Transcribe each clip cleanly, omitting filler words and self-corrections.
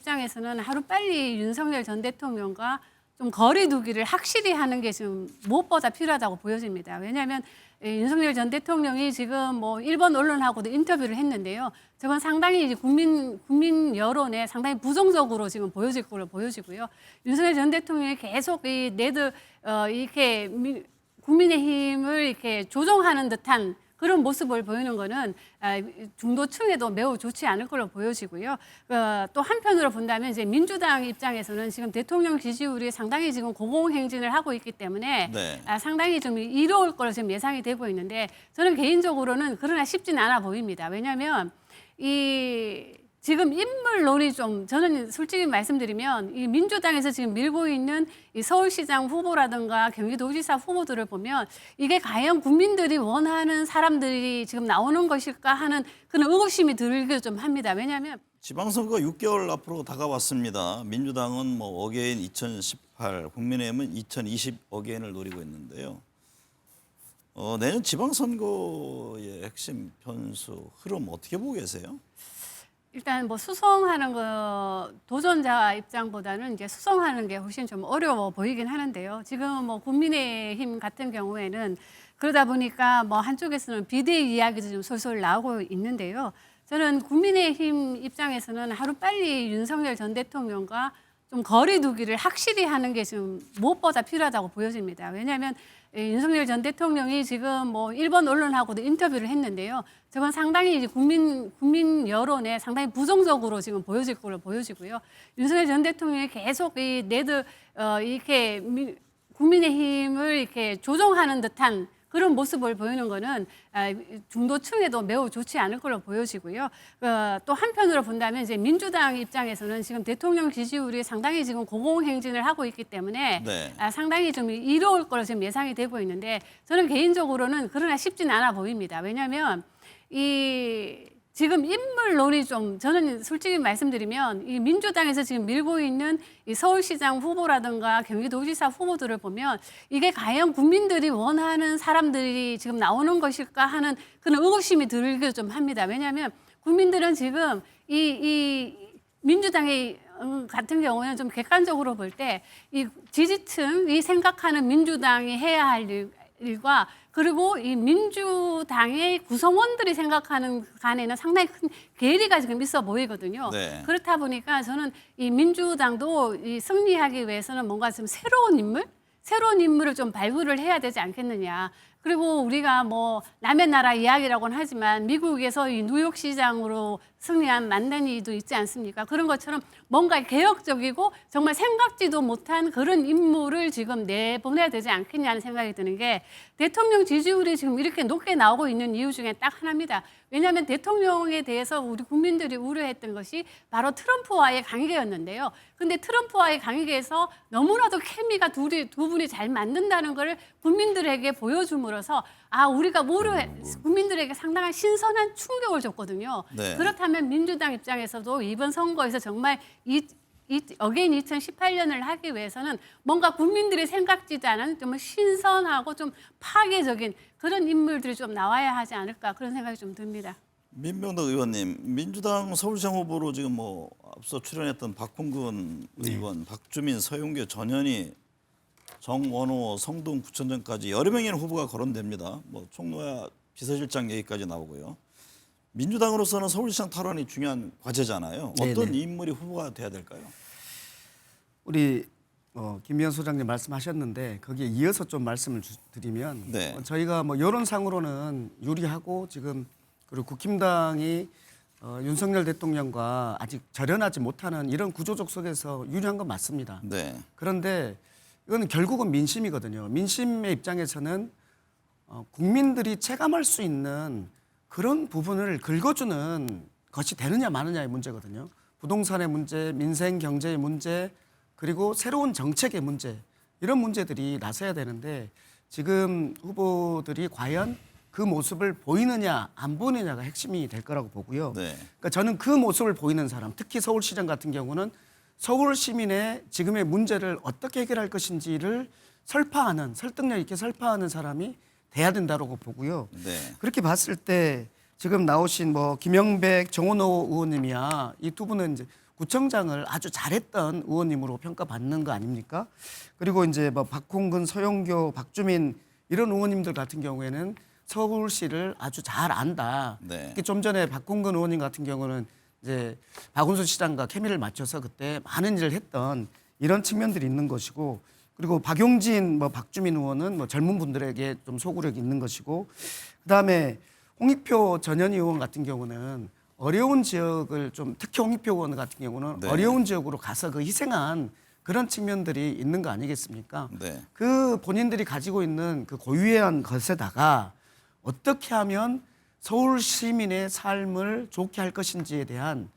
입장에서는 하루빨리 윤석열 전 대통령과 좀 거리 두기를 확실히 하는 게 지금 무엇보다 필요하다고 보여집니다. 왜냐하면 윤석열 전 대통령이 지금 뭐 일본 언론하고도 인터뷰를 했는데요. 저건 상당히 이제 국민 여론에 상당히 부정적으로 지금 보여질 걸로 보여지고요. 윤석열 전 대통령이 계속 이렇게 국민의힘을 이렇게 조종하는 듯한 그런 모습을 보이는 거는 중도층에도 매우 좋지 않을 걸로 보여지고요. 또 한편으로 본다면 이제 민주당 입장에서는 지금 대통령 지지율이 상당히 지금 고공행진을 하고 있기 때문에 네. 상당히 좀 이로울 걸로 지금 예상이 되고 있는데 저는 개인적으로는 그러나 쉽진 않아 보입니다. 왜냐하면 지금 인물론이 좀 저는 솔직히 말씀드리면 이 민주당에서 지금 밀고 있는 이 서울시장 후보라든가 경기도지사 후보들을 보면 이게 과연 국민들이 원하는 사람들이 지금 나오는 것일까 하는 그런 의구심이 들기도 좀 합니다. 왜냐하면 지방선거 6개월 앞으로 다가왔습니다. 민주당은 뭐 어게인 2018, 국민의힘은 2020 어게인을 노리고 있는데요. 내년 지방선거의 핵심 변수, 흐름 어떻게 보고 계세요? 일단 뭐 수성하는 거 도전자 입장보다는 이제 수성하는 게 훨씬 좀 어려워 보이긴 하는데요. 지금 뭐 국민의힘 같은 경우에는 그러다 보니까 뭐 한쪽에서는 비대위 이야기도 좀 솔솔 나오고 있는데요. 저는 국민의힘 입장에서는 하루빨리 윤석열 전 대통령과 좀 거리 두기를 확실히 하는 게 지금 무엇보다 필요하다고 보여집니다. 왜냐하면 윤석열 전 대통령이 지금 뭐 일본 언론하고도 인터뷰를 했는데요. 저건 상당히 이제 국민 여론에 상당히 부정적으로 지금 보여질 걸로 보여지고요. 윤석열 전 대통령이 계속 이렇게 국민의힘을 이렇게 조종하는 듯한 그런 모습을 보이는 거는 중도층에도 매우 좋지 않을 걸로 보여지고요. 또 한편으로 본다면 이제 민주당 입장에서는 지금 대통령 지지율이 상당히 지금 고공행진을 하고 있기 때문에 네. 상당히 좀 이로울 걸로 지금 예상이 되고 있는데 저는 개인적으로는 그러나 쉽진 않아 보입니다. 왜냐하면 지금 인물론이 좀 저는 솔직히 말씀드리면 이 민주당에서 지금 밀고 있는 이 서울시장 후보라든가 경기도지사 후보들을 보면 이게 과연 국민들이 원하는 사람들이 지금 나오는 것일까 하는 그런 의구심이 들기도 좀 합니다. 왜냐하면 국민들은 지금 이 민주당의 같은 경우에는 좀 객관적으로 볼 때 이 지지층이 생각하는 민주당이 해야 할 일과 그리고 이 민주당의 구성원들이 생각하는 간에는 상당히 큰 괴리가 지금 있어 보이거든요. 네. 그렇다 보니까 저는 이 민주당도 승리하기 위해서는 뭔가 좀 새로운 인물을 좀 발굴을 해야 되지 않겠느냐. 그리고 우리가 뭐 남의 나라 이야기라고는 하지만 미국에서 이 뉴욕시장으로 승리한 만난이도 있지 않습니까? 그런 것처럼 뭔가 개혁적이고 정말 생각지도 못한 그런 인물을 지금 내보내야 되지 않겠냐는 생각이 드는 게 대통령 지지율이 지금 이렇게 높게 나오고 있는 이유 중에 딱 하나입니다. 왜냐하면 대통령에 대해서 우리 국민들이 우려했던 것이 바로 트럼프와의 관계였는데요. 근데 트럼프와의 관계에서 너무나도 케미가 두 분이 잘 맞는다는 걸 국민들에게 보여줌으로써 우리가 국민들에게 상당한 신선한 충격을 줬거든요. 네. 그렇다면 민주당 입장에서도 이번 선거에서 정말 어게인 2018년을 하기 위해서는 뭔가 국민들이 생각지도 않은 좀 신선하고 좀 파괴적인 그런 인물들이 좀 나와야 하지 않을까 그런 생각이 좀 듭니다. 민병덕 의원님, 민주당 서울시장 후보로 지금 뭐 앞서 출연했던 박홍근 의원, 박주민, 서용교, 전현희, 정원호, 성동 부천장까지 여러 명의 후보가 거론됩니다. 뭐 총노야 비서실장 얘기까지 나오고요. 민주당으로서는 서울시장 탈환이 중요한 과제잖아요. 어떤 네네. 인물이 후보가 돼야 될까요? 우리 김미연 소장님 말씀하셨는데 거기에 이어서 좀 말씀을 드리면 네. 저희가 뭐 여론상으로는 유리하고 지금 그리고 국힘당이 윤석열 대통령과 아직 절연하지 못하는 이런 구조적 속에서 유리한 건 맞습니다. 네. 그런데 이건 결국은 민심이거든요. 민심의 입장에서는 국민들이 체감할 수 있는 그런 부분을 긁어주는 것이 되느냐 마느냐의 문제거든요. 부동산의 문제, 민생 경제의 문제, 그리고 새로운 정책의 문제 이런 문제들이 나서야 되는데 지금 후보들이 과연 그 모습을 보이느냐 안 보이느냐가 핵심이 될 거라고 보고요. 네. 그러니까 저는 그 모습을 보이는 사람, 특히 서울시장 같은 경우는 서울 시민의 지금의 문제를 어떻게 해결할 것인지를 설득력 있게 설파하는 사람이 돼야 된다고 보고요. 네. 그렇게 봤을 때 지금 나오신 뭐 김영백, 정원호 의원님이야 이 두 분은 이제 구청장을 아주 잘했던 의원님으로 평가받는 거 아닙니까? 그리고 이제 뭐 박홍근, 서영교, 박주민 이런 의원님들 같은 경우에는 서울시를 아주 잘 안다. 네. 특히 좀 전에 박홍근 의원님 같은 경우는 이제 박운수 시장과 케미를 맞춰서 그때 많은 일을 했던 이런 측면들이 있는 것이고, 그리고 박용진, 뭐 박주민 의원은 뭐 젊은 분들에게 좀 소구력이 있는 것이고, 그다음에 홍익표 전현희 의원 같은 경우는 어려운 지역을 좀, 특히 홍익표 의원 같은 경우는 네. 어려운 지역으로 가서 그 희생한 그런 측면들이 있는 거 아니겠습니까? 네. 그 본인들이 가지고 있는 그 고유한 것에다가 어떻게 하면 서울 시민의 삶을 좋게 할 것인지에 대한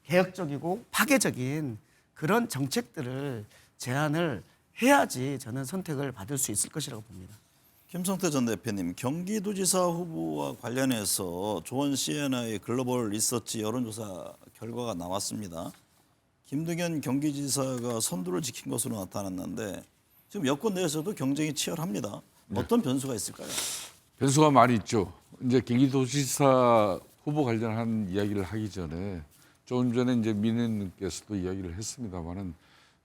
개혁적이고 파괴적인 그런 정책들을 제안을 해야지 저는 선택을 받을 수 있을 것이라고 봅니다. 김성태 전 대표님, 경기도지사 후보와 관련해서 조원 CNI 글로벌 리서치 여론조사 결과가 나왔습니다. 김동연 경기지사가 선두를 지킨 것으로 나타났는데 지금 여권 내에서도 경쟁이 치열합니다. 어떤 변수가 있을까요? 변수가 많이 있죠. 이제 경기도지사 후보 관련한 이야기를 하기 전에 조금 전에 이제 민의님께서도 이야기를 했습니다만은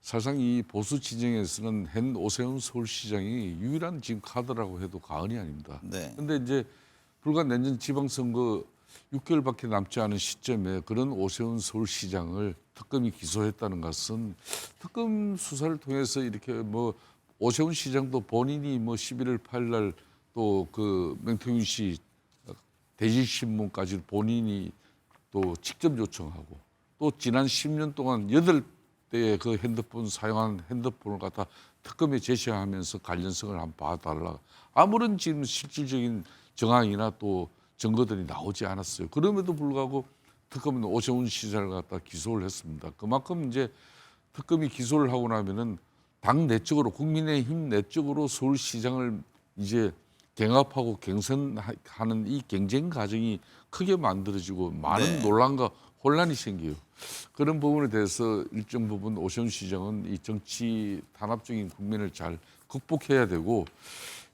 사실상 이 보수 지정에서는 현 오세훈 서울시장이 유일한 지금 카드라고 해도 과언이 아닙니다. 네. 그런데 이제 불과 내년 지방선거 6개월밖에 남지 않은 시점에 그런 오세훈 서울시장을 특검이 기소했다는 것은 특검 수사를 통해서 이렇게 뭐 오세훈 시장도 본인이 뭐 11월 8일 날 또 그 맹태균 씨 대질신문까지 본인이 또 직접 요청하고 또 지난 10년 동안 8대의 그 핸드폰 사용한 핸드폰을 갖다 특검에 제시하면서 관련성을 한번 봐달라. 아무런 지금 실질적인 정황이나 또 증거들이 나오지 않았어요. 그럼에도 불구하고 특검은 오세훈 시장을 갖다 기소를 했습니다. 그만큼 이제 특검이 기소를 하고 나면은 당 내적으로 국민의힘 내적으로 서울시장을 이제 경합하고 경선하는 이 경쟁 과정이 크게 만들어지고 많은 네. 논란과 혼란이 생겨요. 그런 부분에 대해서 일정 부분 오세훈 시장은 이 정치 탄압적인 국면을 잘 극복해야 되고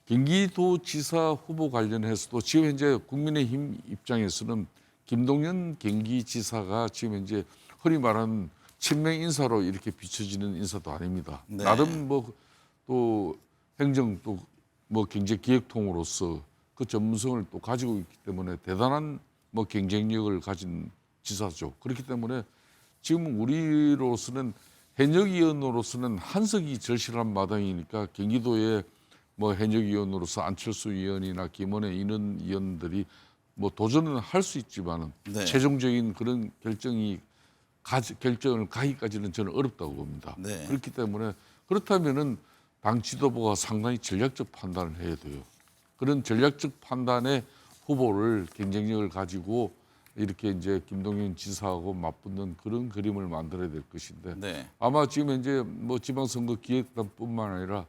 경기도지사 후보 관련해서도 지금 현재 국민의힘 입장에서는 김동연 경기지사가 지금 현재 흔히 말하는 친명 인사로 이렇게 비춰지는 인사도 아닙니다. 네. 나름 뭐 또 행정 또 뭐 경제기획통으로서 그 전문성을 또 가지고 있기 때문에 대단한 뭐 경쟁력을 가진 지사죠. 그렇기 때문에 지금 우리로서는 현역위원으로서는 한석이 절실한 마당이니까 경기도의 뭐 현역위원으로서 안철수 의원이나 김원혜 이런 의원들이 뭐 도전은 할 수 있지만은 네. 최종적인 그런 결정을 가기까지는 저는 어렵다고 봅니다. 네. 그렇기 때문에 그렇다면은 당 지도부가 상당히 전략적 판단을 해야 돼요. 그런 전략적 판단의 후보를 경쟁력을 가지고 이렇게 이제 김동연 지사하고 맞붙는 그런 그림을 만들어야 될 것인데 네. 아마 지금 현재 뭐 지방선거 기획단뿐만 아니라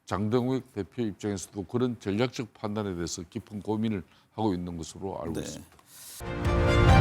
장동혁 대표 입장에서도 그런 전략적 판단에 대해서 깊은 고민을 하고 있는 것으로 알고 네. 있습니다.